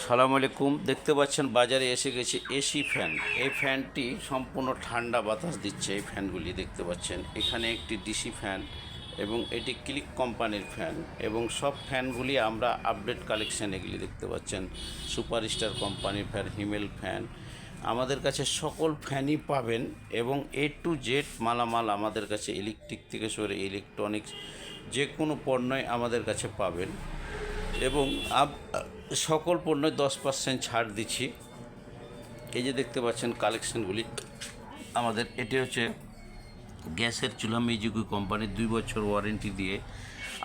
সালাম আলাইকুম। দেখতে পাচ্ছেন বাজারে এসে গেছে এসি ফ্যান। এই ফ্যানটি সম্পূর্ণ ঠান্ডা বাতাস দিচ্ছে। এই ফ্যানগুলি দেখতে পাচ্ছেন, এখানে একটি ডিসি ফ্যান এবং এটি ক্লিক কোম্পানির ফ্যান এবং সব ফ্যানগুলি আমরা আপডেট কালেকশন। এগুলি দেখতে পাচ্ছেন সুপারস্টার কোম্পানির ফ্যান, হিমেল ফ্যান। আমাদের কাছে সকল ফ্যানই পাবেন এবং এ টু জেড মালামাল আমাদের কাছে, ইলেকট্রিক থেকে সরে ইলেকট্রনিক্স যে কোনো পণ্যই আমাদের কাছে পাবেন এবং সকল পণ্যে 10% ছাড় দিচ্ছি। এই যে দেখতে পাচ্ছেন কালেকশানগুলি আমাদের, এটি হচ্ছে গ্যাসের চুলা, মিজুকি কোম্পানির 2 বছর ওয়ারেন্টি দিয়ে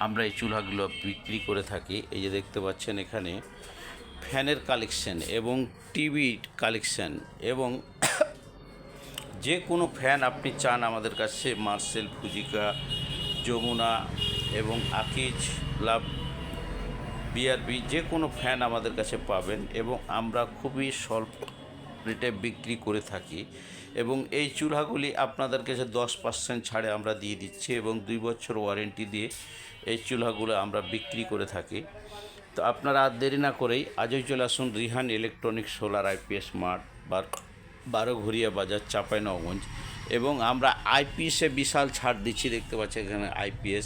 আমরা এই চুলাগুলো বিক্রি করে থাকি। এই যে দেখতে পাচ্ছেন এখানে ফ্যানের কালেকশান এবং টিভি কালেকশান এবং যে কোনো ফ্যান আপনি চান আমাদের কাছে, মার্সেল, ফুজিকা, যমুনা এবং আকিজ, লাভ, বিআরবি, যে কোনো ফ্যান আমাদের কাছে পাবেন এবং আমরা খুবই স্বল্প রেটে বিক্রি করে থাকি এবং এই চুলাগুলি আপনাদের কাছে 10% ছাড়ে আমরা দিয়ে দিচ্ছি এবং 2 বছর ওয়ারেন্টি দিয়ে এই চুলাগুলো আমরা বিক্রি করে থাকি। তো আপনারা আর দেরি না করেই আজই চলে আসুন Rihan electronics solar IPS mart, 12 ঘড়িয়া বাজার, চাঁপাইনবাবগঞ্জ। এবং আমরা আইপিএসে বিশাল ছাড় দিচ্ছি। দেখতে পাচ্ছি এখানে আইপিএস,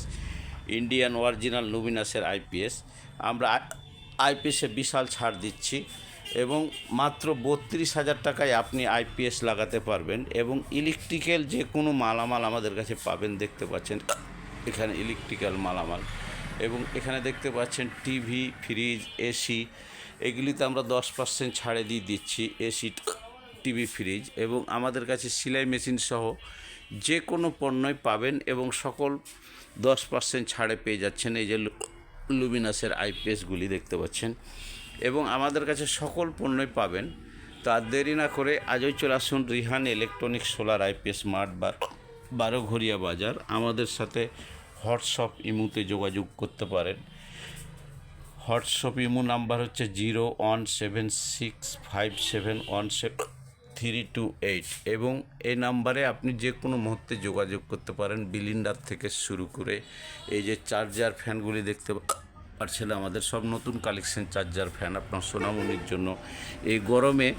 ইন্ডিয়ান অরিজিনাল লুমিনাসের আইপিএস, আমরা আইপিএসে বিশাল ছাড় দিচ্ছি এবং মাত্র 32,000 টাকায় আপনি আইপিএস লাগাতে পারবেন এবং ইলেকট্রিক্যাল যে কোনো মালামাল আমাদের কাছে পাবেন। দেখতে পাচ্ছেন এখানে ইলেকট্রিক্যাল মালামাল এবং এখানে দেখতে পাচ্ছেন টিভি, ফ্রিজ, এসি, এগুলিতে আমরা 10% ছাড়ে দিয়ে দিচ্ছি। এসি, টিভি, ফ্রিজ এবং আমাদের কাছে সেলাই মেশিন সহ যে কোনো পণ্যই পাবেন এবং সকল 10% ছাড়ে পেয়ে যাচ্ছেন। এই যে লুমিনাসের আইপিএসগুলি দেখতে পাচ্ছেন এবং আমাদের কাছে সকল পণ্যই পাবেন। তো আর দেরি না করে আজই চলে আসুন Rihan electronics solar IPS mart, 12 ঘড়িয়া বাজার। আমাদের সাথে হোয়াটসঅ্যাপ, ইমুতে যোগাযোগ করতে পারেন। হোয়াটসঅ্যাপ ইমো নাম্বার হচ্ছে 017657173228 এবং এই নাম্বারে আপনি যে কোনো মুহূর্তে যোগাযোগ করতে পারেন। বিলিন্ডার থেকে শুরু করে এই যে চার্জার ফ্যানগুলি দেখতে পাচ্ছেন, আমাদের সব নতুন কালেকশন চার্জার ফ্যান আপনার সোনামণির জন্য। এই গরমে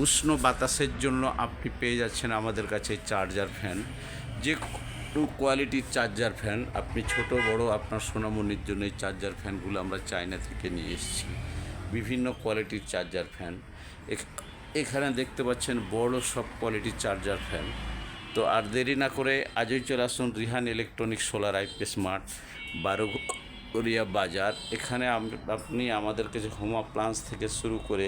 উষ্ণ বাতাসের জন্য আপনি পেয়ে যাচ্ছেন আমাদের কাছে চার্জার ফ্যান। যে কোয়ালিটির চার্জার ফ্যান আপনি ছোট বড় আপনার সোনামণির জন্য এই চার্জার ফ্যানগুলো আমরা চায়না থেকে নিয়ে এসেছি। বিভিন্ন কোয়ালিটির চার্জার ফ্যান এখানে দেখতে পাচ্ছেন, বড় সব কোয়ালিটির চার্জার ফ্যান। তো আর দেরি না করে আজই চলে আসুন Rihan electronics solar IPS mart, 12 ঘড়িয়া বাজার। এখানে আপনি আমাদের কাছে হোম অ্যাপ্লায়েন্স থেকে শুরু করে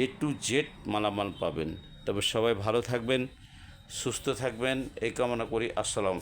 এ টু জেড মালামাল পাবেন। তবে সবাই ভালো থাকবেন, সুস্থ থাকবেন এই কামনা করি। আসসালাম।